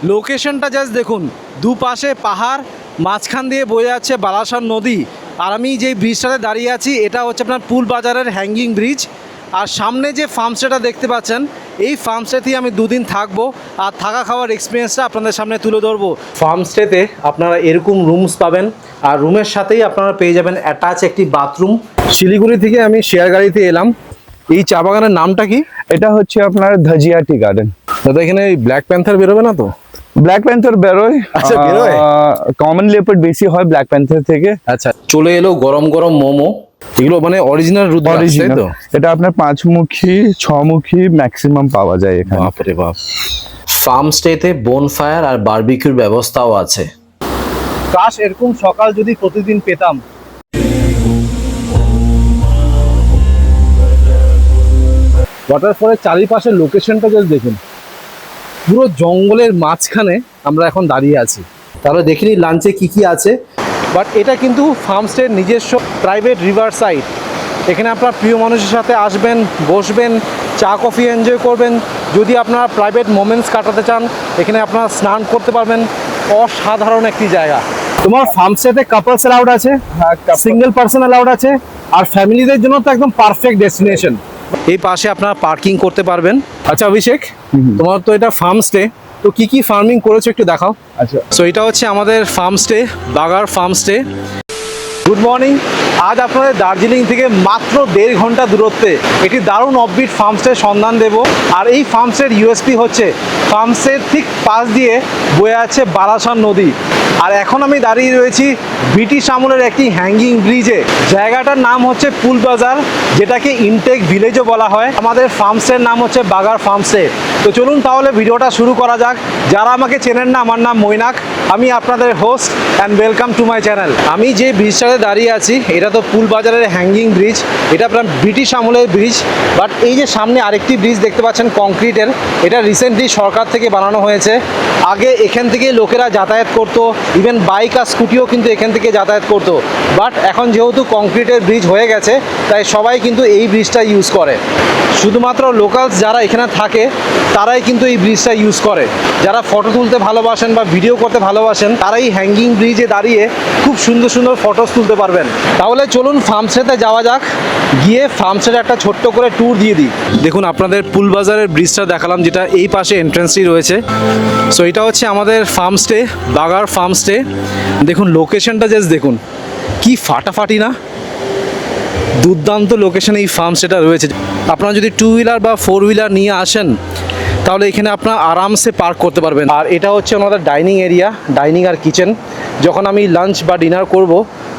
লোকেশনটা জাস্ট দেখুন, দুপাশে পাহাড়, মাঝখান দিয়ে বয়ে যাচ্ছে বালাসন নদী। আর আমি যেই ব্রিজটাতে দাঁড়িয়ে আছি এটা হচ্ছে আপনার পুল বাজারের হ্যাঙ্গিং ব্রিজ। আর সামনে যে ফার্মস্টেটা দেখতে পাচ্ছেন, এই ফার্মস্টেতেই আমি দুদিন থাকবো আর থাকা খাওয়ার এক্সপিরিয়েন্সটা আপনাদের সামনে তুলে ধরবো। ফার্মস্টেতে আপনারা এরকম রুমস পাবেন, আর রুমের সাথেই আপনারা পেয়ে যাবেন অ্যাটাচ একটি বাথরুম। শিলিগুড়ি থেকে আমি শেয়ার গাড়িতে এলাম। এই চা বাগানের নামটা কি? এটা হচ্ছে আপনার ধাজিয়া টি গার্ডেন। দাদা এখানে ব্ল্যাক প্যান্থার বেরোবে না তো? ব্ল্যাক প্যান্থার বেরোয়, আচ্ছা বেরোয়। কমন লেপার্ড বেশি হয় ব্ল্যাক প্যান্থার থেকে। আচ্ছা, চলে এলো গরম গরম মোমো। এগুলো মানে অরিজিনাল রুদ্রাক্ষ, তাই তো? এটা আপনার 5মুখী 6মুখী ম্যাক্সিমাম পাওয়া যায় এখানে। বাপরে বাপ। ফার্ম স্টেতে বোনফায়ার আর বারবিকিউর ব্যবস্থাও আছে। কাশ এরকম সকাল যদি প্রতিদিন পেতাম। ওয়াটারফলের চারিপাশের লোকেশনটা জাস্ট দেখুন, পুরো জঙ্গলের মাঝখানে আমরা এখন দাঁড়িয়ে আছি। তাহলে দেখিনি লাঞ্চে কি কি আছে। বাট এটা কিন্তু ফার্মস্টের নিজস্ব প্রাইভেট রিভার সাইড। এখানে আপনার প্রিয় মানুষের সাথে আসবেন, বসবেন, চা কফি এনজয় করবেন। যদি আপনারা প্রাইভেট মোমেন্টস কাটাতে চান, এখানে আপনারা স্নান করতে পারবেন। অসাধারণ একটি জায়গা। তোমার ফার্মস্টেতে কাপলস অ্যালাউড আছে, সিঙ্গেল পার্সন অ্যালাউড আছে, আর ফ্যামিলিদের জন্য তো একদম পারফেক্ট ডেস্টিনেশন। এই পাশে আপনারা পার্কিং করতে পারবেন। আচ্ছা অভিষেক, তোমার তো এটা ফার্মস্টে, তো কি কি ফার্মিং করেছো একটু দেখাও। আচ্ছা, সো এটা হচ্ছে আমাদের ফার্মস্টে, বাগার ফার্মস্টে। Good morning. আজ আপনাদের দার্জিলিং থেকে মাত্র 1.5 ঘন্টা দূরত্বে একটি দারুণ অফবিট ফার্মস্টের সন্ধান দেব। আর এই ফার্মস্টের ইউএসপি হচ্ছে ফার্মস্টের ঠিক পাশ দিয়ে বয়ে আছে বালাসন নদী। আর এখন আমি দাঁড়িয়ে রয়েছি ব্রিটিশ আমলের একটি হ্যাঙ্গিং ব্রিজে। জায়গাটার নাম হচ্ছে পুল বাজার, যেটাকে ইনটেক ভিলেজও বলা হয়। আমাদের ফার্মস্টের নাম হচ্ছে বাগার ফার্মস্টে। তো চলুন তাহলে ভিডিওটা শুরু করা যাক। যারা আমাকে চেনেন না, আমার নাম মৈনাক, আমি আপনাদের host and welcome to my channel. আমি যে ব্রিজটাতে দাঁড়িয়ে আছি এটা তো পুল বাজারের হ্যাঙ্গিং ব্রিজ। এটা আপনার ব্রিটিশ আমলের ব্রিজ। বাট এই যে সামনে আরেকটি ব্রিজ দেখতে পাচ্ছেন কংক্রিটের, এটা রিসেন্টলি সরকার থেকে বানানো হয়েছে। আগে এখান থেকে লোকেরা যাতায়াত করতো, ইভেন বাইক আর স্কুটিও কিন্তু এখান থেকে যাতায়াত করতো। বাট এখন যেহেতু কংক্রিটের ব্রিজ হয়ে গেছে, তাই সবাই কিন্তু এই ব্রিজটা ইউজ করে। শুধুমাত্র লোকালস যারা এখানে থাকে তারাই কিন্তু এই ব্রিজটা ইউজ করে। যারা ফটো তুলতে ভালোবাসেন বা ভিডিও করতে ভালোবাসেন, তারাই হ্যাঙ্গিং ব্রিজে দাঁড়িয়ে খুব সুন্দর সুন্দর ফটোস তুলতে পারবেন। তাহলে চলুন ফার্মস্টেতে যাওয়া যাক, গিয়ে ফার্মস্টের একটা ছোট্ট করে ট্যুর দিয়ে দিই। দেখুন আপনাদের পুল বাজারের ব্রিজটা দেখালাম, যেটা এই পাশে এন্ট্রান্সটি রয়েছে। সো এটা হচ্ছে আমাদের ফার্মস্টে, বাগার ফার্মস্টে। দেখুন লোকেশনটা জাস্ট দেখুন, কি ফাটাফাটি না? দুর্দান্ত লোকেশনে এই ফার্মস্টেটা রয়েছে। আপনারা যদি 2 হুইলার বা 4 হুইলার নিয়ে আসেন, তাহলে এখানে আপনারা আরামসে পার্ক করতে পারবেন। আর এটা হচ্ছে আমাদের ডাইনিং এরিয়া, ডাইনিং আর কিচেন। যখন আমি লাঞ্চ বা ডিনার করব,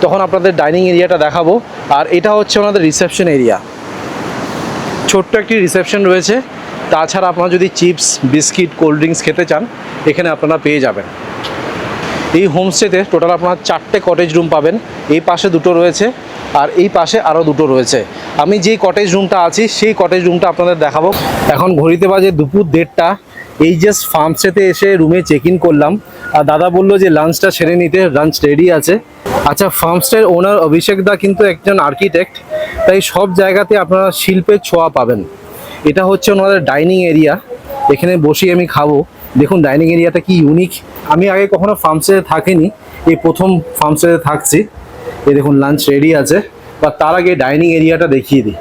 তখন আপনাদের ডাইনিং এরিয়াটা দেখাবো। আর এটা হচ্ছে আমাদের রিসেপশন এরিয়া, ছোট্ট একটি রিসেপশন রয়েছে। তাছাড়া আপনারা যদি চিপস, বিস্কিট, কোল্ড ড্রিঙ্কস খেতে চান, এখানে আপনারা পেয়ে যাবেন। এই হোমস্টেতে টোটাল আপনারা 4টে কটেজ রুম পাবেন। এই পাশে 2টো রয়েছে, আর এই পাশে আরও 2টো রয়েছে। আমি যেই কটেজ রুমটা আছি সেই কটেজ রুমটা আপনাদের দেখাবো। এখন ঘড়িতে বাজে দুপুর 1:30। এই জাস্ট ফার্মস্টেতে এসে রুমে চেক ইন করলাম, আর দাদা বললো যে লাঞ্চটা সেরে নিতে, লাঞ্চ রেডি আছে। আচ্ছা, ফার্মস্টের ওনার অভিষেক দা কিন্তু একজন আর্কিটেক্ট, তাই সব জায়গাতে আপনারা শিল্পের ছোঁয়া পাবেন। এটা হচ্ছে ওনাদের ডাইনিং এরিয়া, এখানে বসে আমি খাবো। দেখুন ডাইনিং এরিয়াটা কি ইউনিক। আমি আগে কখনো ফার্মস্টেতে থাকিনি, এই প্রথম ফার্মস্টেতে থাকছি। এই দেখুন লাঞ্চ রেডি আছে। বা তার আগে ডাইনিং এরিয়াটা দেখিয়ে দিই।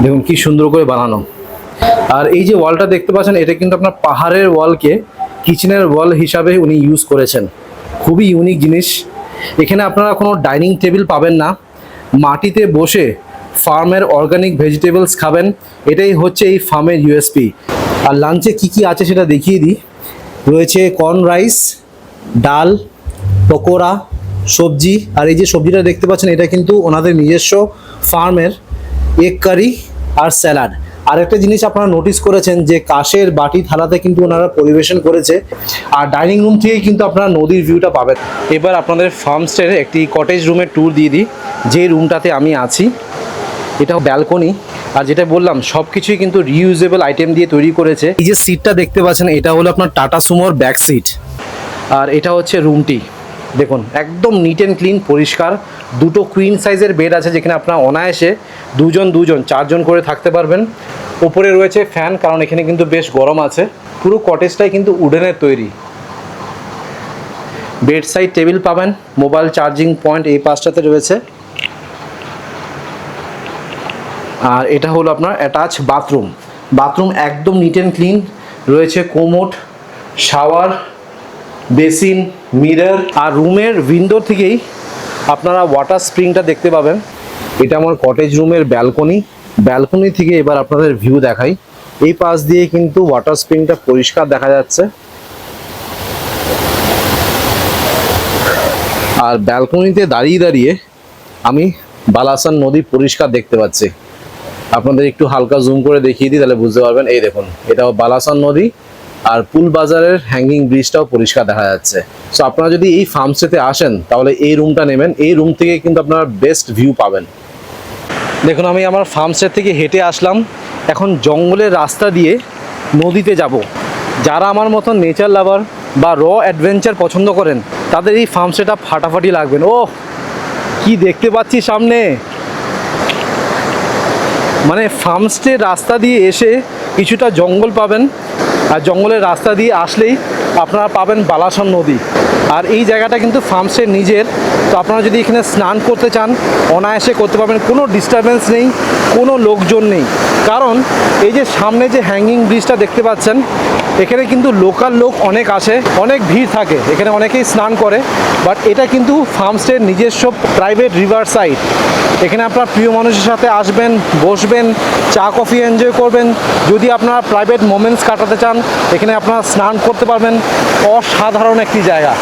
দেখুন কি সুন্দর করে বানানো। আর এই যে ওয়ালটা দেখতে পাচ্ছেন, এটা কিন্তু আপনার পাহাড়ের ওয়ালকে কিচেনের ওয়াল হিসাবে উনি ইউজ করেছেন। খুবই ইউনিক জিনিস। এখানে আপনারা কোনো ডাইনিং টেবিল পাবেন না, মাটিতে বসে ফার্মের অর্গানিক ভেজিটেবলস খাবেন। এটাই হচ্ছে এই ফার্মের ইউএসপি। আর লাঞ্চে কি কি আছে সেটা দেখিয়ে দিই। রয়েছে কর্ন রাইস, ডাল, পকোড়া, সবজি। আর এই যে সবজিটা দেখতে পাচ্ছেন, এটা কিন্তু ওনাদের নিজস্ব ফার্মের এগ কারি আর স্যালাড। আর একটা জিনিস আপনারা নোটিস করেছেন যে কাঁচের বাটি থালাতে কিন্তু ওনারা পরিবেশন করেছে। আর ডাইনিং রুম থেকেই কিন্তু আপনারা নদীর ভিউটা পাবেন। এবার আপনাদের ফার্মস্টের একটি কটেজ রুমের ট্যুর দিয়ে দিই, যে রুমটাতে আমি আছি। এটা ব্যালকনি, আর যেটা বললাম সব কিছুই কিন্তু রিইউজেবল আইটেম দিয়ে তৈরি করেছে। এই যে সিটটা দেখতে পাচ্ছেন, এটা হলো আপনার টাটা সুমোর ব্যাক সিট। আর এটা হচ্ছে রুমটি, দেখুন একদম নিট অ্যান্ড ক্লিন, পরিষ্কার। দুটো কুইন সাইজের বেড আছে, যেখানে আপনারা অনায়াসে দুজন 4জন করে থাকতে পারবেন। ওপরে রয়েছে ফ্যান, কারণ এখানে কিন্তু বেশ গরম আছে। পুরো কটেজটাই কিন্তু উডেনের তৈরি। বেড সাইড টেবিল পাবেন, মোবাইল চার্জিং পয়েন্ট এই পাশটাতে রয়েছে। আর এটা হলো আপনার অ্যাটাচ বাথরুম। বাথরুম একদম নিট অ্যান্ড ক্লিন, রয়েছে কোমোড, শাওয়ার, বেসিন, মিরর। আর রুমের উইন্ডো থেকেই আপনারা ওয়াটার স্প্রিংটা দেখতে পাবেন। এটা আমার কটেজ রুমের ব্যালকনি। ব্যালকনি থেকে এবার আপনাদের ভিউ দেখাই। এই পাশ দিয়ে কিন্তু ওয়াটার স্প্রিংটা পরিষ্কার দেখা যাচ্ছে। আর ব্যালকনিতে দাঁড়িয়ে দাঁড়িয়ে আমি বালাসন নদী পরিষ্কার দেখতে পাচ্ছি। আপনাদের একটু হালকা জুম করে দেখিয়ে দিই, তাহলে বুঝতে পারবেন। এই দেখুন, এটাও বালাসন নদী, আর পুল বাজারের হ্যাঙ্গিং ব্রিজটাও পরিষ্কার দেখা যাচ্ছে। সো আপনারা যদি এই ফার্মস্টেতে আসেন তাহলে এই রুমটা নেবেন। এই রুম থেকে কিন্তু আপনারা বেস্ট ভিউ পাবেন। দেখুন, আমি আমার ফার্মস্টে থেকে হেঁটে আসলাম, এখন জঙ্গলের রাস্তা দিয়ে নদীতে যাব। যারা আমার মতন নেচার লাভার বা অ্যাডভেঞ্চার পছন্দ করেন তাদের এই ফার্মস্টেটা ফাটাফাটি লাগবেন। ও কি দেখতে পাচ্ছি সামনে! মানে ফার্মস্টের রাস্তা দিয়ে এসে কিছুটা জঙ্গল পাবেন, আর জঙ্গলের রাস্তা দিয়ে আসলেই আপনারা পাবেন বালাসন নদী। আর এই জায়গাটা কিন্তু ফার্মস্টের নিজের। তো আপনারা যদি এখানে স্নান করতে চান অনায়াসে করতে পারবেন, কোনো ডিস্টারবেন্স নেই, কোনো লোকজন নেই। কারণ এই যে সামনে যে হ্যাঙ্গিং ব্রিজটা দেখতে পাচ্ছেন, এখানে কিন্তু লোকাল লোক অনেক আসে, অনেক ভিড় থাকে, এখানে অনেকেই স্নান করে। বাট এটা কিন্তু ফার্মস্টের নিজস্ব প্রাইভেট রিভার সাইড। এখানে আপনার প্রিয় মানুষের সাথে আসবেন, বসবেন, চা কফি এনজয় করবেন। যদি আপনারা প্রাইভেট মোমেন্টস কাটাতে চান এখানে আপনারা স্নান করতে পারবেন। অসাধারণ একটি জায়গা।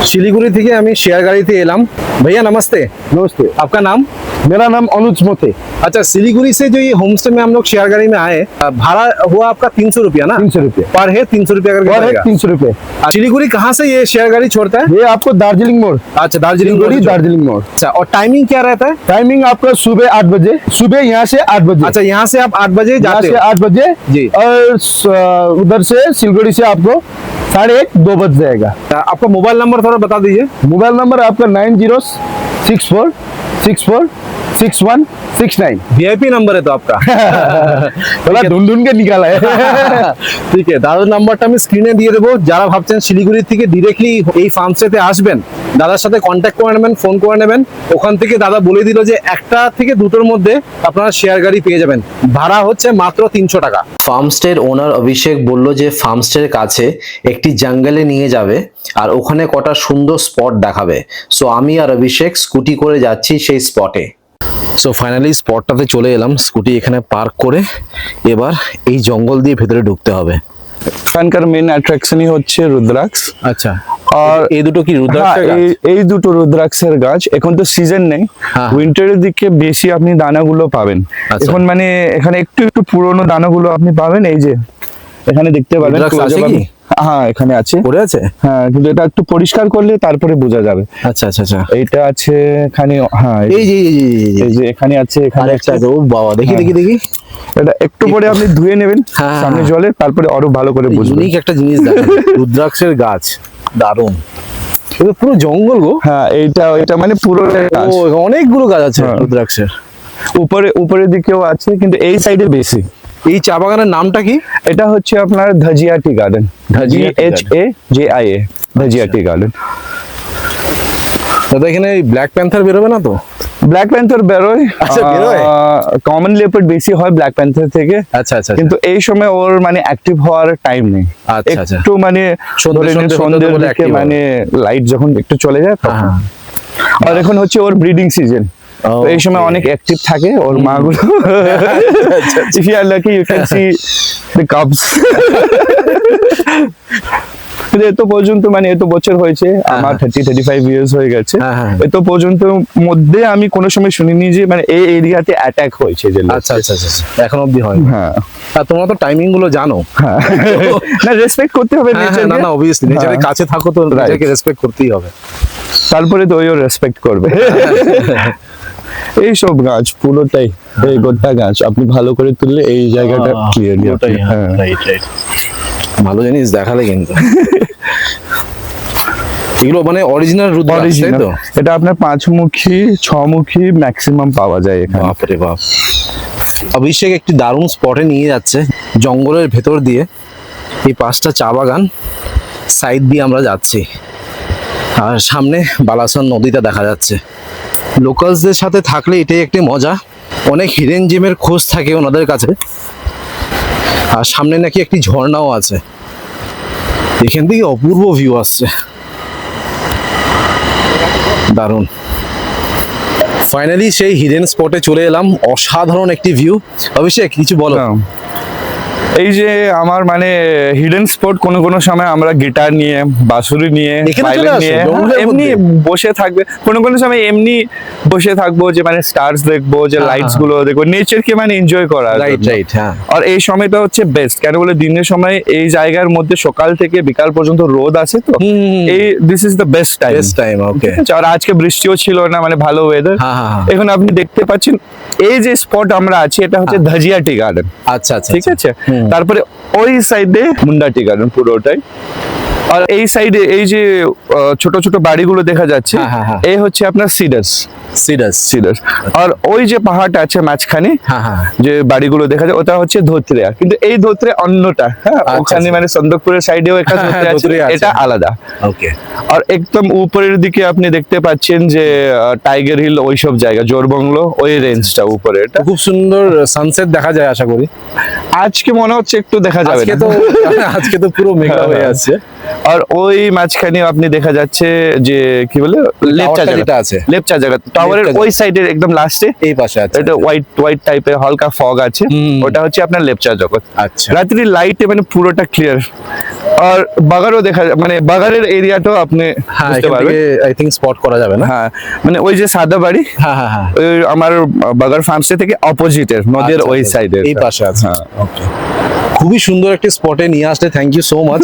শিলিগুড়ি থেকে আমি শেয়ার गाड़ी एलम। भैया नमस्ते। नमस्ते। आपका नाम? मेरा नाम अनुज मोते। अच्छा, सिलीगुड़ी से जो ये होम स्टे में हम लोग शेयर गाड़ी में आए, भाड़ा हुआ आपका 300 रुपया ना? 300 रुपये पर है 300 रुपया करके और है पड़ेगा। 300 रुपये। सिलीगुड़ी कहाँ से ये शेयर गाड़ी छोड़ता है? ये आपको दार्जिलिंग मोड़। अच्छा, दार्जिलिंग सिलीगुड़ी मोड़। दार्जिलिंग मोड़। अच्छा, और टाइमिंग क्या रहता है? टाइमिंग आपका सुबह 8 बजे, सुबह यहाँ से 8 बजे। अच्छा, यहाँ से आप 8 बजे यहाँ जाते से हो? 8 बजे जी। और उधर से सिलगुड़ी से आपको 1:30 2 बज जाएगा। आपका मोबाइल नंबर थोड़ा बता दीजिए। मोबाइल नंबर आपका 9064646169। वीआईपी नंबर है तो आपका। थोड़ा ढूंढ के निकाला है। ঠিক আছে, দাদার নাম্বারটা আমি স্ক্রিনে দিয়ে দেবো। যারা ভাবছেন শিলিগুড়ি থেকে ডিরেক্টলি এই ফার্মস্টেতে আসবেন, দাদার সাথে কন্ট্যাক্ট করে নেবেন, ফোন করে নেবেন। ওখান থেকে দাদা বলে দিল যে 1টা থেকে 2টোর মধ্যে আপনারা শেয়ার গাড়ি পেয়ে যাবেন। ভাড়া হচ্ছে মাত্র 300 টাকা। ফার্মস্টের ওনার অভিষেক বলল যে ফার্মস্টের কাছে একটি জঙ্গলে নিয়ে যাবে আর ওখানে কটা সুন্দর স্পট দেখাবে। সো আমি আর অভিষেক স্কুটি করে যাচ্ছি সেই স্পটে। সো ফাইনালি স্পটটাতে চলে এলাম। স্কুটি এখানে পার্ক করে এবার এই জঙ্গল দিয়ে ভেতরে ঢুকতে হবে। এখানকার মেন অ্যাট্রাকশনই হচ্ছে রুদ্রাক্ষ। আচ্ছা, আর এই দুটো কি রুদ্রাক্ষের গাছ? এই দুটো রুদ্রাক্ষের গাছ। এখন তো সিজন নেই, হ্যাঁ। উইন্টারের দিকে বেশি আপনি দানাগুলো পাবেন। আচ্ছা। এখন মানে এখানে একটু একটু পুরনো দানাগুলো আপনি পাবেন। এই যে এখানে দেখতে পাবেন। রুদ্রাক্ষ আছে কি? হ্যাঁ, এখানে আছে। পড়ে আছে? হ্যাঁ, কিন্তু এটা একটু পরিষ্কার করলে তারপরে বোঝা যাবে। আচ্ছা আচ্ছা আচ্ছা, এইটা আছে এখানে। হ্যাঁ, এই যে এই যে এখানে আছে, এখানে আরেকটা আছে। আছে। ও বাবা, দেখি হ্যাঁ। দেখি দেখি। এটা একটু পরে আপনি ধুয়ে নেবেন হ্যাঁ। সামনে জলে, তারপরে আরো ভালো করে বুঝবেন। ইউনিক একটা জিনিস দেখেন, রুদ্রাক্ষের গাছ, দারুণ। এটা পুরো জঙ্গল গো। হ্যাঁ, এটা মানে পুরো গাছ। ও, অনেকগুলো গাছ আছে হ্যাঁ। রুদ্রাক্ষের। উপরের দিকেও আছে, কিন্তু এই সাইডে বেশি। এই চা বাগানের নামটা কি? এটা হচ্ছে আপনার ধাজিয়া টি গার্ডেন। ধাজিয়া টি DHAJIA ধাজিয়া টি গার্ডেন। দাদা, এখানে ব্ল্যাক প্যান্থার বেরোবে না তো? ব্ল্যাক প্যান্থার বেরোয়। আচ্ছা, বেরোয়? কমন লেপার্ড বেশি হয় ব্ল্যাক প্যান্থার থেকে। আচ্ছা আচ্ছা, কিন্তু এই সময় ওর মানে অ্যাক্টিভ হওয়ার টাইম নেই। আচ্ছা, আচ্ছা। একটু মানে সন্ধ্যের বলে দিকে active মানে লাইট যখন একটু চলে যায় তখন। হ্যাঁ। আর এখন হচ্ছে ওর ব্রিডিং সিজন। তো এই সময় অনেক অ্যাক্টিভ থাকে ওর মাগুলো। If you are lucky you can see the cubs. কিন্তু এত পর্যন্ত মানে এত বছর হয়েছে আমার, 30-35 ইয়ার্স হয়ে গেছে। হ্যাঁ, হ্যাঁ। এত পর্যন্ত মধ্যে আমি কোনো সময় শুনিনি যে মানে এই এরিয়াতে অ্যাটাক হয়েছে যে। আচ্ছা আচ্ছা আচ্ছা, এখন অবধি হয়। হ্যাঁ আর তোমরা তো টাইমিং গুলো জানো। হ্যাঁ, না রেসপেক্ট করতে হবে হ্যাঁ, নেচারকে। না না, অবভিয়াসলি নেচারের কাছে থাকো তো নেচারকে রেসপেক্ট করতেই হবে। তারপরে তো ওইও রেসপেক্ট করবে। এই সব গাছ পুরোটাই, এই গোটা গাছ আপনি ভালো করে তুললে এই জায়গাটা ক্লিয়ারলি। হ্যাঁ, রাইট রাইট, ভালো জিনিস দেখালে কিন্তু। এগুলো মানে অরিজিনাল রুদ্রাক্ষ, তাই অরিজিনাল। তো? এটা আপনার 5মুখী 6মুখী ম্যাক্সিমাম পাওয়া যায় এখানে। বাপরে বাপ। অভিষেক একটি দারুণ স্পটে নিয়ে যাচ্ছে, জঙ্গলের ভেতর দিয়ে। এই 5টা চা বাগান সাইড দিয়ে আমরা যাচ্ছি, আর সামনে বালাসন নদীটা দেখা যাচ্ছে। লোকালসদের সাথে থাকলে এটাই একটি মজা, অনেক হিডেন জেমের খোঁজ থাকে ওনাদের কাছে। আর সামনে নাকি একটি ঝর্ণাও আছে, এখান থেকে অপূর্ব ভিউ আসছে, দারুণ। ফাইনালি সেই হিডেন স্পটে চলে এলাম, অসাধারণ একটি ভিউ। অভিষেক কিছু বলো। এই যে আমার মানে হিডেন স্পট কোন কোন সময় আমরা গিটার নিয়ে, বাঁশুরি নিয়ে, এখানে চলে ভায়োলিন আসো, নিয়ে জঙ্গলের এমনি মধ্যে? বসে থাকবে, কোন কোন সময় এমনি বসে থাকবো যে মানে স্টার্স দেখবো, যে হ্যাঁ, লাইটস হ্যাঁ। গুলো দেখবো, নেচারকে মানে এনজয় করা। রাইট রাইট, হ্যাঁ। আর এই সময়টা হচ্ছে বেস্ট, কেন বলে দিনের সময় এই জায়গার মধ্যে সকাল থেকে বিকাল পর্যন্ত রোদ আছে, তো হুম। এই this is the best time. Best time, okay. আর আজকে বৃষ্টিও ছিল না, মানে ভালো ওয়েদার। হ্যাঁ, হ্যাঁ, হ্যাঁ। এখন আপনি দেখতে পাচ্ছেন এই যে স্পট আমরা আছি, এটা হচ্ছে ধাজিয়া টি গার্ডেন, আচ্ছা আচ্ছা, ঠিক আছে। হুম। তারপরে ওই সাইডে মুন্ডা টি গার্ডেন পুরোটাই। আর এই সাইডে এই যে ছোট ছোট বাড়িগুলো দেখা যাচ্ছে, হ্যাঁ, হ্যাঁ, হ্যাঁ। এই হচ্ছে আপনার সিডার্স। সিডাস। আর ওই যে পাহাড়টা আছে মাঝখানে, হ্যাঁ, হ্যাঁ। যে বাড়িগুলো দেখা যায়, ওটা হচ্ছে ধোত্রিয়া। কিন্তু এই ধোত্রিয়া অন্যটা, হ্যাঁ, ওখানে আচ্ছা। মানে সন্দকপুরের সাইডেও একটা হ্যাঁ, ধোত্রিয়া আছে, ধোত্রিয়া আছে। এটা আলাদা। ওকে। আর একদম উপরের দিকে আপনি দেখতে পাচ্ছেন যে টাইগার হিল, ওইসব জায়গা, জোরবাংলো, ওই রেঞ্জটা উপরে। এটা খুব সুন্দর সানসেট দেখা যায় আশা করি। আজকে মনে হচ্ছে একটু দেখা যাবে আজকে না। তো আজকে তো পুরো মেঘলা হয়ে আছে। আর ওই মাঝখানে আপনি দেখা যাচ্ছে যে কি বলে লেপচা টাওয়ারটা জায়গা যেটা আছে। লেপচা জায়গা, টাওয়ারের লেপচা ওই জায়গা। সাইডের একদম লাস্টে এই পাশে আছে। এটা হোয়াইট টাইপের হালকা ফগ আছে, হুম। ওটা হচ্ছে আপনার লেপচা জগৎ। আচ্ছা। রাত্রি লাইটে মানে পুরোটা ক্লিয়ার। আর বাগারও দেখা যায়, মানে বাগারের এরিয়াটাও আপনি হ্যাঁ, বুঝতে এখান পারবেন। থেকে আই থিংক স্পট করা যাবে না। হ্যাঁ, মানে ওই যে সাদা বাড়ি, হ্যাঁ হ্যাঁ হ্যাঁ। ওই আমার বাগার ফার্মস্টে থেকে অপোজিটের নদীর আচ্ছা, ওই আচ্ছা, সাইডে। এই পাশে আছে। হ্যাঁ। ওকে। খুবই সুন্দর একটি স্পটে নিয়ে আসলে থ্যাংক ইউ সো মাচ।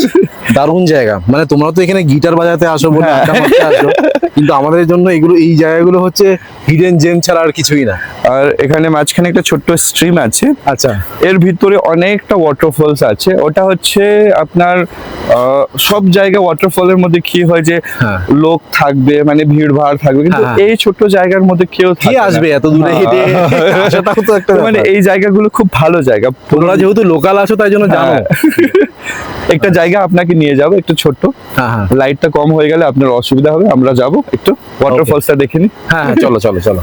দারুণ জায়গা, মানে তোমরা তো এখানে গিটার বাজাতে আসো বলে হ্যাঁ। আড্ডা মারতে আসো, কিন্তু আমাদের জন্য এগুলো, এই জায়গাগুলো হচ্ছে হিডেন জেম ছাড়া আর কিছুই না। আর এখানে মাঝখানে একটা ছোট্ট স্ট্রিম আছে, আচ্ছা। এর ভিতরে অনেকটা ওয়াটারফলস আছে। ওটা হচ্ছে আপনার সব জায়গায় ওয়াটারফলের মধ্যে কি হয় যে হ্যাঁ। লোক থাকবে, মানে ভিড় ভাড় থাকবে, কিন্তু হ্যাঁ। এই ছোট্ট জায়গার মধ্যে কেউ কে থাকে না। আসবে এত দূরে হেঁটে? আসাটাও তো একটা মানে ব্যাপার। এই জায়গাগুলো খুব ভালো জায়গা। তোমরা যেহেতু লোকাল আছো তাই জন্য জানো। হ্যাঁ। একটা জায়গা আপনাকে নিয়ে যাবো, একটু ছোট্ট, হ্যাঁ হ্যাঁ লাইটটা কম হয়ে গেলে আপনার অসুবিধা হবে, আমরা যাব একটু ওয়াটারফলসটা দেখে নিই। হ্যাঁ হ্যাঁ, চলো চলো চলো।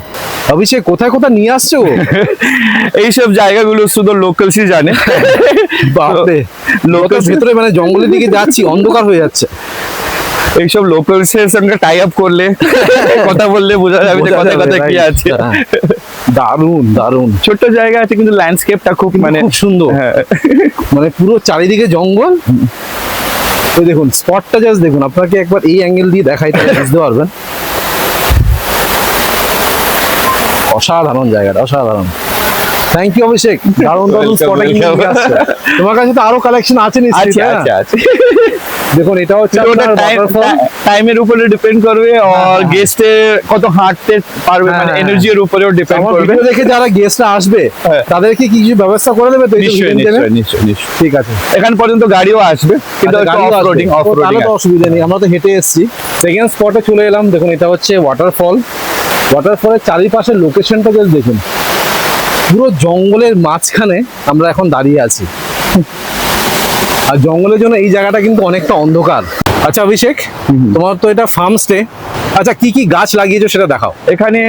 অভিষেক কোথায় কোথায় নিয়ে আসছো? এইসব জায়গাগুলো শুধু লোকালসই জানে। বাপরে, লোকাল Locals- ভিতরে মানে জঙ্গলের দিকে যাচ্ছি, অন্ধকার হয়ে যাচ্ছে। এইসব লোকালস এর সঙ্গে টাই আপ করলে, কথা বললে বোঝা যাবে যে বোঝা কথা যাবে, কথা কি right. আছে। হ্যাঁ। দারুণ দারুণ, ছোট্ট জায়গা আছে কিন্তু ল্যান্ডস্কেপটা খুব মানে খুব সুন্দর। হ্যাঁ। মানে পুরো চারিদিকে জঙ্গল। ওই দেখুন স্পটটা, জাস্ট দেখুন, আপনাকে একবার এই অ্যাঙ্গেল দিয়ে দেখাই তাহলে বুঝতে পারবেন। অসাধারণ জায়গাটা, অসাধারণ। থ্যাংক ইউ অভিষেক, দারুণ দারুণ Welcome, স্পটে নিয়ে welcome. আসছে। তোমার কাছে তো আরো কালেকশন আছে আছে নিশ্চয়ই, আছে হ্যাঁ? আছে। দেখুন এটা হচ্ছে ওটা আপনার waterfall। টাইমের উপরে ডিপেন্ড করবে, আর গেস্টের কত হাঁটতে পারবে, হ্যাঁ, মানে হ্যাঁ, এনার্জির উপরেও ডিপেন্ড আমার করবে। ভিডিও দেখে যারা গেস্টরা আসবে হ্যাঁ। তাদেরকে কি কিছু ব্যবস্থা করে দেবে তো? এই যে নিশ্চয়ই hidden gem-এ? নিশ্চয়ই নিশ্চয়ই। ঠিক আছে। এখান পর্যন্ত গাড়িও আসবে, কিন্তু আচ্ছা, গাড়িও আসবে। অফরোডিং ও, তাহলে তো অসুবিধা নেই, আমরা তো হেঁটে এসেছি। সেকেন্ড স্পটে চলে এলাম, দেখুন এটা হচ্ছে ওয়াটারফল। ওয়াটারফলের চারিপাশের লোকেশনটা জাস্ট দেখুন, পুরো জঙ্গলের মাঝখানে আমরা এখন দাঁড়িয়ে আছি। আর জঙ্গলের জন্য এই জায়গাটা কিন্তু অনেকটা অন্ধকার। আচ্ছা অভিষেক, তোমার তো এটা ফার্ম স্টে, আচ্ছা কি কি গাছ লাগিয়েছো সেটা দেখাও। এখানে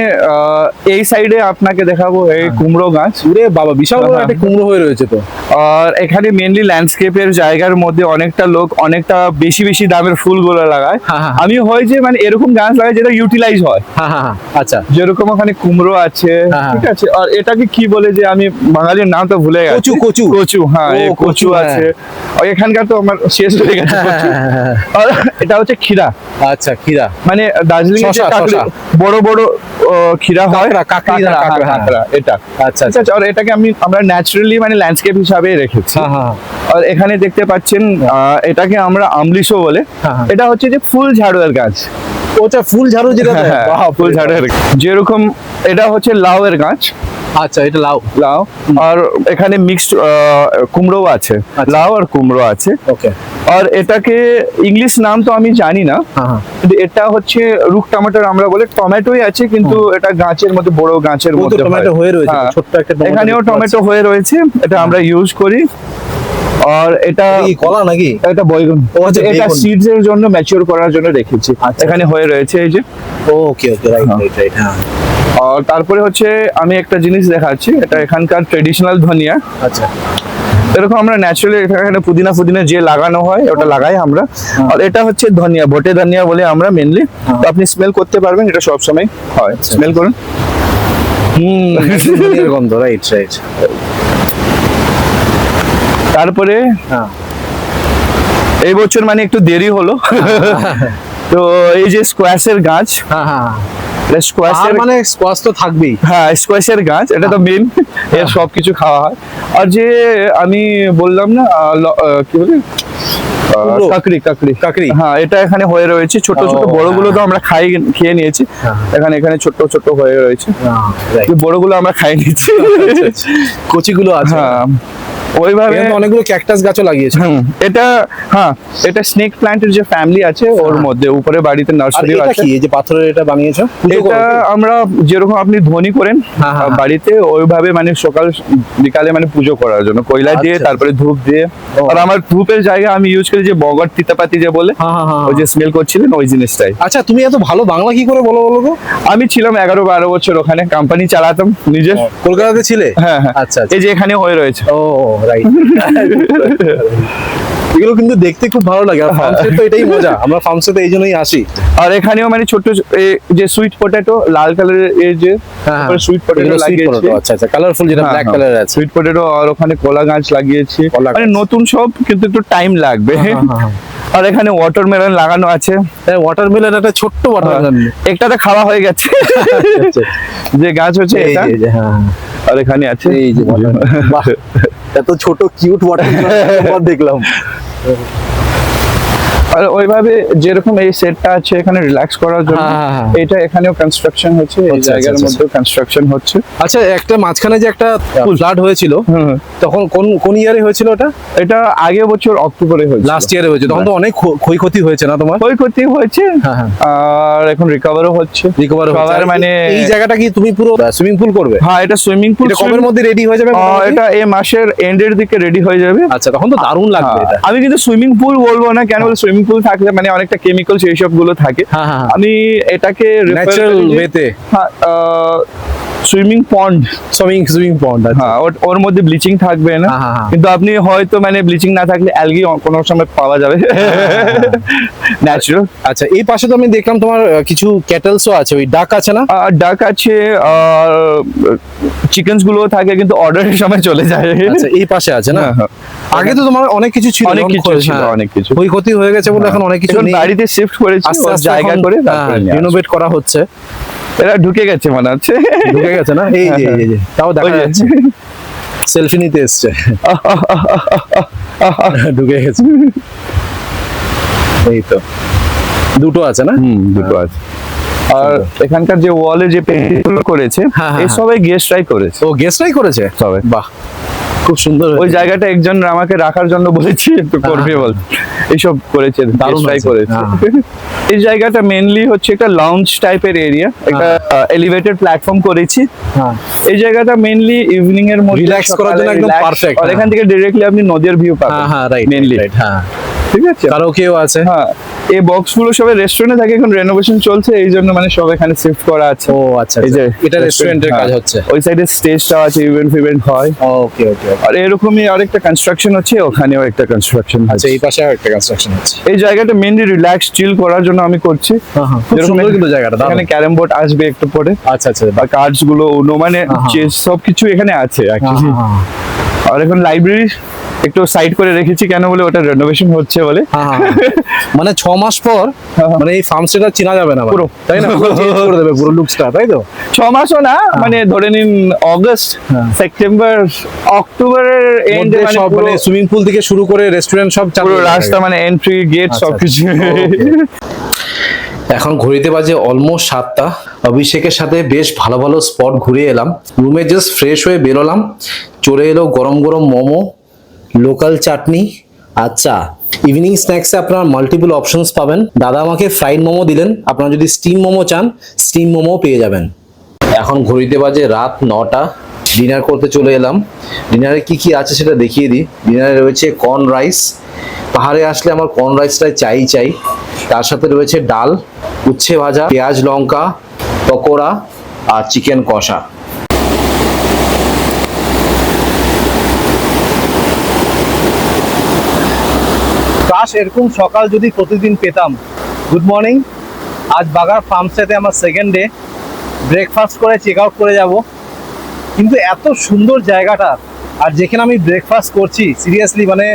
এই সাইডে আপনাকে দেখাবো এই কুমড়ো গাছ। পুরে বাবা, বিশাল বড় হ্যাঁ। একটা কুমড়ো হয়ে রয়েছে তো। আর এখানে মেনলি ল্যান্ডস্কেপের জায়গার মধ্যে অনেকটা লোক অনেকটা বেশি বেশি দামের ফুলগুলো লাগায়। হ্যাঁ, হ্যাঁ। আমি হয় যে মানে এরকম গাছ লাগাই যেটা ইউটিলাইজ হয়, হ্যাঁ হ্যাঁ হ্যাঁ, আচ্ছা। যেরকম ওখানে কুমড়ো আছে, হ্যাঁ। ঠিক আছে। আর এটাকে কি বলে যে আমি বাঙালির নাম তো ভুলে গেছি। কচু, কচু। কচু, হ্যাঁ, ও, এই কচু, কচু হ্যাঁ। আছে। আর এখানকার তো আমার শেষ হয়ে গেছে কচু। আর এটা হচ্ছে ক্ষীরা, আচ্ছা ক্ষীরা, মানে দার্জিলিং এ যে শসা, কাকড়ি- শসা। বড় বড় ক্ষীরা হয়, কাঁকড়া, কাকড়ি না, কাঁকড়া, কাঁকড়া, হ্যাঁ, কাঁকড়া, এটা। আচ্ছা ঠিক আছে। আর এটাকে আমরা ন্যাচারালি মানে ল্যান্ডস্কেপ হিসাবে রেখেছি। হ্যাঁ হ্যাঁ আর এখানে দেখতে পাচ্ছেন এটাকে আমরা আমলিশো বলে। হ্যাঁ, হ্যাঁ। এটা হচ্ছে যে ফুল ঝাড়ুয়ের গাছ। ওটা ফুল ঝাড়ু যেটা দেয়? হ্যাঁ, বাহ, ফুল ঝাড়ুয়ের গাছ। যেরকম এটা হচ্ছে লাউয়ের গাছ, আচ্ছা এটা লাউ। লাউ। আর এখানে মিক্সড কুমড়ো আছে, আচ্ছা। লাউ আর কুমড়ো আছে। ওকে। আর এটাকে ইংলিশ নাম তো আমি জানি না, হ্যাঁ কিন্তু এটা হচ্ছে রুট টমেটোর আমরা বলে, টমেটোই আছে কিন্তু এটা গাছের মধ্যে, বড় গাছের ওই তো মধ্যে টমেটো হয়। হয়ে রয়েছে, হ্যাঁ, ছোট্ট একটা টমেটো এখানেও দেখতে টমেটো হয়ে রয়েছে, এটা আমরা ইউজ করি। আর এটা পাচ্ছি। কি কলা নাকি? এটা বৈগুন, ও আচ্ছা, এটা বেগুন। সিডস এর জন্য ম্যাচিওর করার জন্য রেখেছি। আচ্ছা। এখানে হয়ে রয়েছে এই যে। ওকে ওকে, রাইট রাইট রাইট। হ্যাঁ আর তারপরে হচ্ছে আমি একটা জিনিস দেখাচ্ছি, এটা এখানকার ট্রেডিশনাল ধনিয়া। আচ্ছা এরকম আমরা ন্যাচারালি এখানে পুদিনা ফুদিনা যে লাগানো হয় ওটা লাগাই আমরা। আর এটা হচ্ছে ধনিয়া, বটে ধনিয়া বলে আমরা মেনলি। তো আপনি স্মেল করতে পারবেন, এটা সব সময় হয়, স্মেল করুন। ধনিয়ার গন্ধ, রাইট রাইট। তারপরে হ্যাঁ এই বছর মানে একটু দেরি হলো, তো এই যে স্কোয়াশের গাছ, হ্যাঁ হ্যাঁ, স্কোয়াশের মানে স্কোয়াশ তো থাকবেই। হ্যাঁ স্কোয়াশের গাছ, এটা তো মেন, এর সবকিছু খাওয়া হয়। আর যে আমি বললাম না কি বলে কুমড়ো। কাকড়ি, কাকড়ি কাকড়ি। হ্যাঁ, এটা এখানে হয়ে রয়েছে ছোট ছোট, ও, বড়গুলো তো হ্যাঁ। আমরা খেয়ে নিয়েছি। হ্যাঁ। এখানে এখানে ছোট ছোট হয়ে রয়েছে, রাইট। বড়গুলো আমরা খাই নিচ্ছি। কচিগুলো আছে। হ্যাঁ ওইভাবে এখানে তো অনেকগুলো ক্যাকটাস গাছও লাগিয়েছে। এটা, হ্যাঁ এটা স্নেক প্ল্যান্টের যে ফ্যামিলি আছে ওর হ্যাঁ। মধ্যে, উপরে বাড়িতে আর নার্সারি এটা আছে। কি, এই যে পাথরের এটা বানিয়েছো? পুজো করো এটা কি? আমরা যেরকম আপনি ধ্বনি করেন হ্যাঁ, হ্যাঁ, বাড়িতে, ওইভাবে মানে সকাল বিকালে মানে পুজো করার জন্য কয়লা দিয়ে, আচ্ছা। তারপরে ধূপ দিয়ে। ও। আর আমার ধূপের জায়গা আমি ইউজ করি যে বগর তিতাপাতি যে বলে, হ্যাঁ হ্যাঁ হ্যাঁ। ওই যে স্মেল করছিলেন ওই জিনিসটাই। আচ্ছা, তুমি এত ভালো বাংলা কি করে বলো বলো তো? আমি ছিলাম 11-12 বছর ওখানে, কোম্পানি চালাতাম নিজের। কলকাতাতে ছিলে? হ্যাঁ হ্যাঁ, আচ্ছা আচ্ছা। এই যে এখানে হয়ে রয়েছে। ও রাইট। এগুলো কিন্তু দেখতে খুব ভালো লাগে, আর ফার্মসে তো এটাই মজা, আমরা ফার্মসে তো এই জন্যই আসি। আর এখানেও মানে ছোট যে সুইট পটেটো, লাল কালারের এই যে সুইট পটেটো লাগিয়েছি। আচ্ছা আচ্ছা, কালারফুল যেটা ব্ল্যাক কালার আছে। সুইট পটেটো, আর ওখানে কলা গাছ লাগিয়েছি। কলা মানে গাছ। নতুন সব, কিন্তু একটু টাইম লাগবে। আর এখানে ওয়াটারমেলন লাগানো আছে। ওয়াটারমেলন, একটা ছোট্ট ওয়াটারমেলন। একটাতে খাওয়া হয়ে গেছে, যে গাছ হচ্ছে এই এটা। যে হ্যাঁ, আর এখানে আছে এই যে watermelon। বাহ, এত ছোট কিউট ওয়াটারমেলন দেখলাম। আর ওইভাবে যেরকম এই সেটটা আছে এখানে রিল্যাক্স করার জন্য, হ্যাঁ, হ্যাঁ, এটা এখানেও কনস্ট্রাকশন হচ্ছে, এই আচ্ছা, জায়গার আচ্ছা, মধ্যে কনস্ট্রাকশন হচ্ছে। আচ্ছা, একটা মাঝখানে যে একটা ফ্লাড হয়েছিল, তখন কোন কোন ইয়ারে হয়েছিল ওটা? এটা আগের বছর অক্টোবরে হয়েছে, লাস্ট ইয়ারে হয়েছে, তখন তো অনেক ক্ষয়ক্ষতি হয়েছে না তোমার? ক্ষয়ক্ষতি হয়েছে। হ্যাঁ, হ্যাঁ। আর এখন রিকভারও হচ্ছে। রিকভার সবার মানে এই জায়গাটা কি তুমি পুরো সুইমিং পুল করবে? হ্যাঁ, এটা সুইমিং পুল। এটা কবের মধ্যে রেডি হয়ে যাবে মোটামুটি? এটা এই মাসের এন্ডের দিকে রেডি হয়ে যাবে। আচ্ছা, তখন তো দারুণ লাগবে এটা। আমি কিন্তু সুইমিং পুল বলবো না, কেন বলে সুইমিং পুল থাকলে মানে অনেকটা কেমিক্যাল সেই সব গুলো থাকে। হ্যাঁ, হ্যাঁ, হ্যাঁ। আমি এটাকে ন্যাচারাল ওয়েতে সুইমিং পন্ড। সুইমিং পন্ড। হ্যাঁ, ওর মধ্যে ব্লিচিং থাকবে না, হ্যাঁ, হ্যাঁ। কিন্তু আপনি হয়তো মানে ব্লিচিং না থাকলে অ্যালগি কোনো সময় পাওয়া যাবে, ন্যাচারাল। আচ্ছা, এই পাশে তো আমি দেখলাম তোমার কিছু ক্যাটেলসও আছে, ওই ডাক আছে না? ডাক আছে, আর চিকেনস গুলো থাকে, কিন্তু অর্ডারের সময় চলে যায়। আচ্ছা, এই পাশে আছে না? হ্যাঁ, হ্যাঁ। আগে তো তোমার অনেক কিছু ছিল, অনেক যখন কিছু ছিল, হ্যাঁ, অনেক কিছু। ক্ষয়ক্ষতি হয়ে গেছে বলে এখন অনেক কিছু এখন নেই। বাড়িতে শিফট করেছি, আস্তে ওর আস্তে জায়গা করে রিনোভেট করা হচ্ছে। এরা ঢুকে গেছে মনে হচ্ছে, ঢুকে গেছে না? এই যে এই যে, তাও দেখা ওই যে। যাচ্ছে সেলফি নিতে এসছে, ঢুকে গেছে। এই তো দুটো আছে না? দুটো আছে। আর এখানকার যে ওয়ালে যে পেন্টিং করেছে, হ্যাঁ, হ্যাঁ, এই সবাই গেস্টরাই করেছে, ও গেস্টরাই করেছে সবাই। বাহ, খুব সুন্দর ওই হয়েছে। জায়গাটা একজন আমাকে রাখার জন্য বলেছি, একটু করবে বল, এইসব করেছে, দারুণ গেস্টরাই হয়েছে, করেছে। হ্যাঁ। এই জায়গাটা মেইনলি হচ্ছে একটা লাউঞ্জ টাইপের এরিয়া, একটা এলিভেটেড প্ল্যাটফর্ম করেছি। হ্যাঁ, এই জায়গাটা মেইনলি ইভিনিং এর মধ্যে Relax করার জন্য সকালে একদম relax, perfect, আর এখান থেকে ডাইরেক্টলি আপনি নদীর ভিউ পাবেন। হ্যাঁ, হ্যাঁ, রাইট মেইনলি, রাইট, হ্যাঁ। ঠিক আছে। কারাওকেও আছে। হ্যাঁ, এই বক্স গুলো সবাই রেস্টুরেন্টে থাকে, এখন রেনোভেশন চলছে, এই জন্য মানে সব এখানে শিফট করা আছে। ও আচ্ছা, এই যে এটা রেস্টুরেন্টের কাজ হচ্ছে। ওই সাইডে স্টেজটা আছে, ইভেন্ট হয়। ওকে ওকে। আর এরকমই আরেকটা কনস্ট্রাকশন হচ্ছে, ওখানেও একটা কনস্ট্রাকশন আচ্ছা, আছে। এই পাশে একটা কনস্ট্রাকশন হচ্ছে। এই জায়গাটা মেইনলি রিল্যাক্স চিল করার জন্য আমি করছি। খুব যেরকম সুন্দর কিন্তু জায়গাটা, দারুণ। এখানে ক্যারাম বোর্ড আসবে একটু পরে, আচ্ছা আচ্ছা, আর কার্ডস গুলো, উনো, মানে চেস সবকিছু এখানে আছে actually। আর এখন লাইব্রেরি একটু সাইড করে রেখেছি, কেন বলে ওটা রেনোভেশন হচ্ছে বলে। মানে 6 মাস পর মানে এই ফার্ম স্টেটা চেনা যাবে না পুরো, তাই না? পুরো চেঞ্জ করে দেবে পুরো লুকসটা, তাই তো? 6 মাসও না, মানে ধরে নিন অগস্ট, সেপ্টেম্বর, অক্টোবরের এন্ড, মধ্যে সব মানে সুইমিং পুল থেকে শুরু করে রেস্টুরেন্ট সব চালু পুরো হয়ে যাবে। রাস্তা, মানে এন্ট্রি গেট আচ্ছা, সবকিছু। এখন ঘড়িতে বাজে অলমোস্ট 7টা। অভিষেকের সাথে বেশ ভালো ভালো স্পট ঘুরে এলাম, রুমে জাস্ট ফ্রেশ হয়ে বেরোলাম, চলে এলো গরম গরম মোমো, লোকাল চাটনি আর চা। ইভিনিং স্ন্যাক্সে আপনারা মাল্টিপল অপশনস পাবেন। দাদা আমাকে ফ্রাইড মোমো দিলেন, আপনারা যদি স্টিম মোমো চান স্টিম মোমো পেয়ে যাবেন। এখন ঘড়িতে বাজে রাত 9টা, ডিনার করতে চলে এলাম। ডিনারে কি কি আছে সেটা দেখিয়ে দিই। ডিনারে রয়েছে কর্ন রাইস, পাহাড়ে আসলে আমার কর্ন রাইসটা চাই। তার সাথে রয়েছে ডাল, উচ্ছে ভাজা, পেঁয়াজ লঙ্কা, পকোড়া আর চিকেন কষা। কাশ এরকম সকাল যদি প্রতিদিন পেতাম। গুড মর্নিং, আজ বাগার ফার্মস্টেতে আমার সেকেন্ড ডে। ব্রেকফাস্ট করে চেক আউট করে যাব, কিন্তু এত সুন্দর জায়গাটা আর যেখানে আমি ব্রেকফাস্ট করছি, সিরিয়াসলি মানে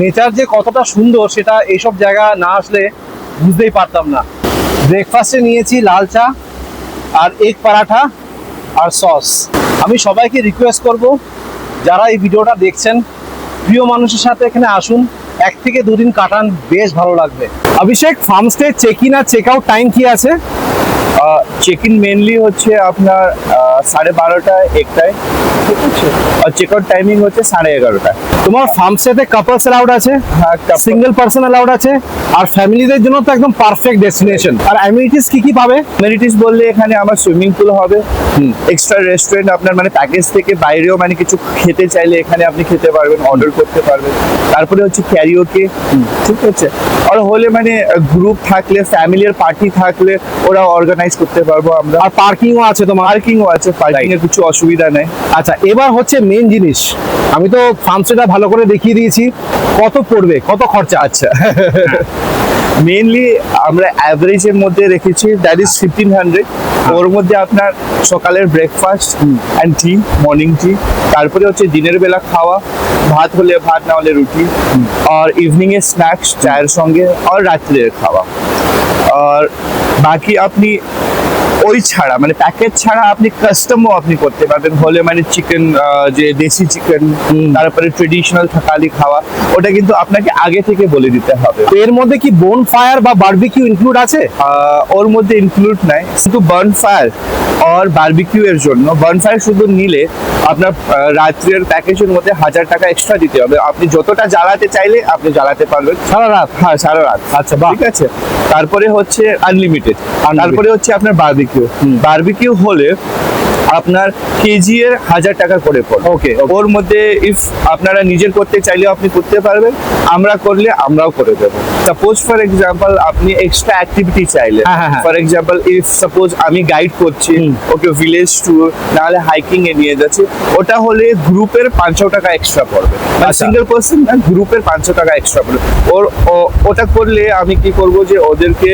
নেচার যে কতটা সুন্দর সেটা এইসব জায়গা না আসলে বুঝতেই পারতাম না। ব্রেকফাস্টে নিয়েছি লাল চা আর এগ পরাঠা আর সস। আমি সবাইকে রিকোয়েস্ট করব, যারা এই ভিডিওটা দেখছেন প্রিয় মানুষের সাথে এখানে আসুন, 1 থেকে 2 দিন কাটান, বেশ ভালো লাগবে। অভিষেক, ফার্মস্টে চেক ইন আর চেক আউট টাইম কি আছে? চেক ইন মেনলি হচ্ছে আপনার 12:30টায়, 1টায়, ঠিক আছে, আর চেক আউট টাইমিং হচ্ছে 11:30টায়। তোমার ফার্মস্টেতে কাপলস অ্যালাউড আছে, হ্যাঁ, সিঙ্গেল পার্সন অ্যালাউড আছে, আর ফ্যামিলিদের জন্য তো একদম পারফেক্ট ডেস্টিনেশন। আর অ্যামিনিটিস কি কি পাবে? অ্যামেনিটিস বললে এখানে আমার সুইমিং পুল হবে, এক্সট্রা রেস্টুরেন্ট, আপনার মানে প্যাকেজ থেকে বাইরেও মানে কিছু খেতে চাইলে এখানে আপনি খেতে পারবেন, অর্ডার করতে পারবেন। তারপরে হচ্ছে ক্যারিওকে, ঠিক আছে, আর হলে মানে গ্রুপ থাকলে, ফ্যামিলির পার্টি থাকলে ওরা অর্গানাইজ করতে পারবো আমরা। আর পার্কিংও আছে তোমার? পার্কিংও আছে, পার্কিং এর কিছু অসুবিধা নেই। আচ্ছা, এবার হচ্ছে মেন জিনিস। আমি তো ফার্মস্টেটা ভালো করে দেখিয়ে দিয়েছি, কত পড়বে, কত খরচা? আচ্ছা, মেইনলি আমরা অ্যাভারেজের মধ্যে রেখেছি, দ্যাট ইজ 1500। ওর মধ্যে আপনার সকালের ব্রেকফাস্ট অ্যান্ড টি, মর্নিং টি, তারপরে হচ্ছে দিনের বেলা খাওয়া, ভাত হলে ভাত, না হলে রুটি, আর ইভিনিং এর স্ন্যাক্স চায়ের সঙ্গে, আর রাত্রের খাওয়া। আর বাকি আপনি ওই ছাড়া মানে প্যাকেজ ছাড়া আপনি কাস্টমও আপনি করতে পারবেন, হলে মানে চিকেন, যে দেশি চিকেন, তারপরে ট্রেডিশনাল থাকালি খাওয়া, ওটা কিন্তু আপনাকে আগে থেকে বলে দিতে হবে। এর মধ্যে কি বোন ফায়ার বা বারবিকিউ ইনক্লুড আছে? ওর মধ্যে ইনক্লুড নাই, শুধু বার্ন ফায়ার আর বারবিকিউ এর জন্য। বার্ন ফায়ার শুধু নিলে আপনার রাত্রের প্যাকেজের মধ্যে 1000 টাকা এক্সট্রা দিতে হবে। আপনি যতটা জ্বালাতে চাইলে আপনি জ্বালাতে পারবেন সারা রাত। হ্যাঁ, সারা রাত। আচ্ছা, বাহ, ঠিক আছে। তারপরে হচ্ছে আনলিমিটেড। তারপরে হচ্ছে আপনার বারবিকিউ। বারবিকিউ হলে আপনার কেজি এর 1000 টাকা করে পড়ে। ওকে, ওর মধ্যে ইফ আপনারা নিজের করতে চাইলেও আপনি করতে পারবেন, আমরা করলে আমরাও করে দেবো। সাপোজ ফর এক্সাম্পল আপনি এক্সট্রা অ্যাক্টিভিটি চাইলে, ফর এক্সাম্পল ইফ সাপোজ আমি গাইড করছি, ওকে ভিলেজ ট্যুর, নাহলে হাইকিং এ নিয়ে যাচ্ছি, ওটা হলে গ্রুপের 500 টাকা এক্সট্রা পড়বে। সিঙ্গেল পার্সন না, গ্রুপের 500 টাকা এক্সট্রা পড়বে। ওটা করলে আমি কি করব যে ওদেরকে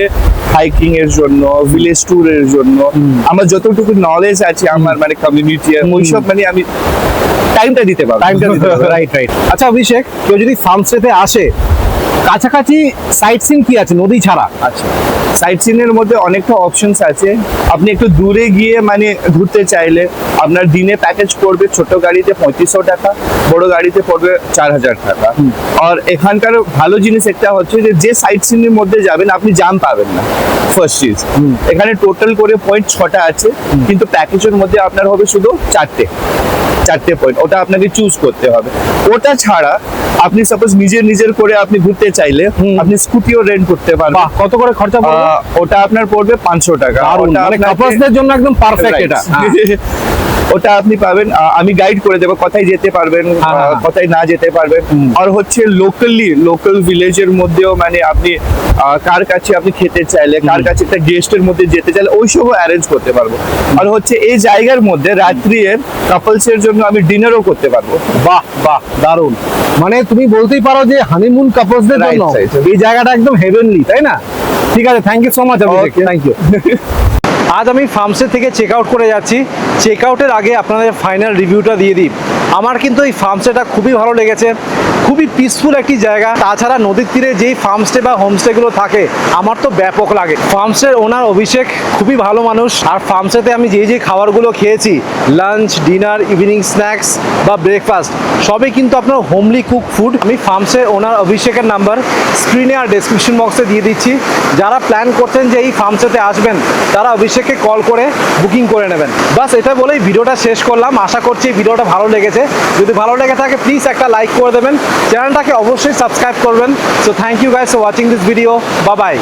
হাইকিং এর জন্য, ভিলেজ ট্যুরের জন্য আমার যতটুকু নলেজ আছে আমার মানে কমিউনিটি, ওইসব মানে আমি টাইমটা দিতে পারবো। রাইট। আচ্ছা অভিষেক, কেউ যদি ফার্মস্টেতে আসে, কাছাকাছি সাইট সিন কি আছে নদী ছাড়া? আচ্ছা, সাইট সিনের মধ্যে অনেকটা অপশনস আছে। আপনি একটু দূরে গিয়ে মানে ঘুরতে চাইলে আপনার দিনে প্যাকেজ পড়বে ছোট গাড়িতে 3500 টাকা, বড় গাড়িতে পড়বে 4000 টাকা। আর এখানকার ভালো জিনিস একটা হচ্ছে যে সাইট সিনের মধ্যে যাবেন আপনি জাম পাবেন না। ফার্স্ট চিজ, এখানে টোটাল করে পয়েন্ট 6টা আছে, কিন্তু প্যাকেজের মধ্যে আপনার হবে শুধু 4টে পয়েন্ট। ওটা আপনাকে চুজ করতে হবে। ওটা ছাড়া আপনি সাপোজ নিজের করে আপনি ঘুরতে চাইলে আপনি স্কুটিও রেন্ট করতে পারবেন। কত করে খরচা পড়বে? ওটা আপনার পড়বে 500 টাকা। মানে কাপলসদের জন্য একদম পারফেক্ট এটা। ওটা আপনি পাবেন, আমি গাইড করে দেবো কোথায় যেতে পারবেন, কোথায় না যেতে পারবেন। আর হচ্ছে লোকাল ভিলেজের মধ্যেও মানে আপনি কার কাছে আপনি খেতে চাইলে, কার কাছে একটা গেস্টের মধ্যে যেতে চাইলে ওইসবও অ্যারেঞ্জ করতে পারবো। আর হচ্ছে এই জায়গার মধ্যে রাত্রির কাপলস এর জন্য আমি ডিনারও করতে পারবো। বাহ, দারুণ। মানে তুমি বলতেই পারো যে হানিমুন কাপলসদের জন্য এই জায়গাটা একদম হেভেনলি, তাই না? ঠিক আছে, thank you so much Abhishek, thank you. আজ আমি ফার্মস্টে থেকে চেক আউট করে যাচ্ছি। চেক আউটের আগে আপনাদের ফাইনাল রিভিউটা দিয়ে দিই। আমার কিন্তু এই ফার্মস্টেটা খুবই ভালো লেগেছে, খুবই পিসফুল একটি জায়গা। তাছাড়া নদীর তীরে যেই ফার্মস্টে বা হোমস্টেগুলো থাকে আমার তো ব্যাপক লাগে। ফার্মস্টের ওনার অভিষেক খুবই ভালো মানুষ। আর ফার্মস্টেতে আমি যে খাবারগুলো খেয়েছি, লাঞ্চ, ডিনার, ইভিনিং স্ন্যাক্স বা ব্রেকফাস্ট, সবই কিন্তু আপনার হোমলি কুক ফুড। আমি ফার্মস্টের ওনার অভিষেকের নাম্বার স্ক্রিনে আর ডেসক্রিপশন বক্সে দিয়ে দিচ্ছি। যারা প্ল্যান করছেন যে এই ফার্মস্টেতে আসবেন তারা অভিষেককে কল করে বুকিং করে নেবেন। বাস এটা বলেই ভিডিওটা শেষ করলাম। আশা করছি ভিডিওটা ভালো লেগেছে। যদি ভালো লেগে থাকে প্লিজ একটা লাইক করে দেবেন, চ্যানেলটাকে অবশ্যই সাবস্ক্রাইব করবেন। So thank you guys for watching this video, bye by.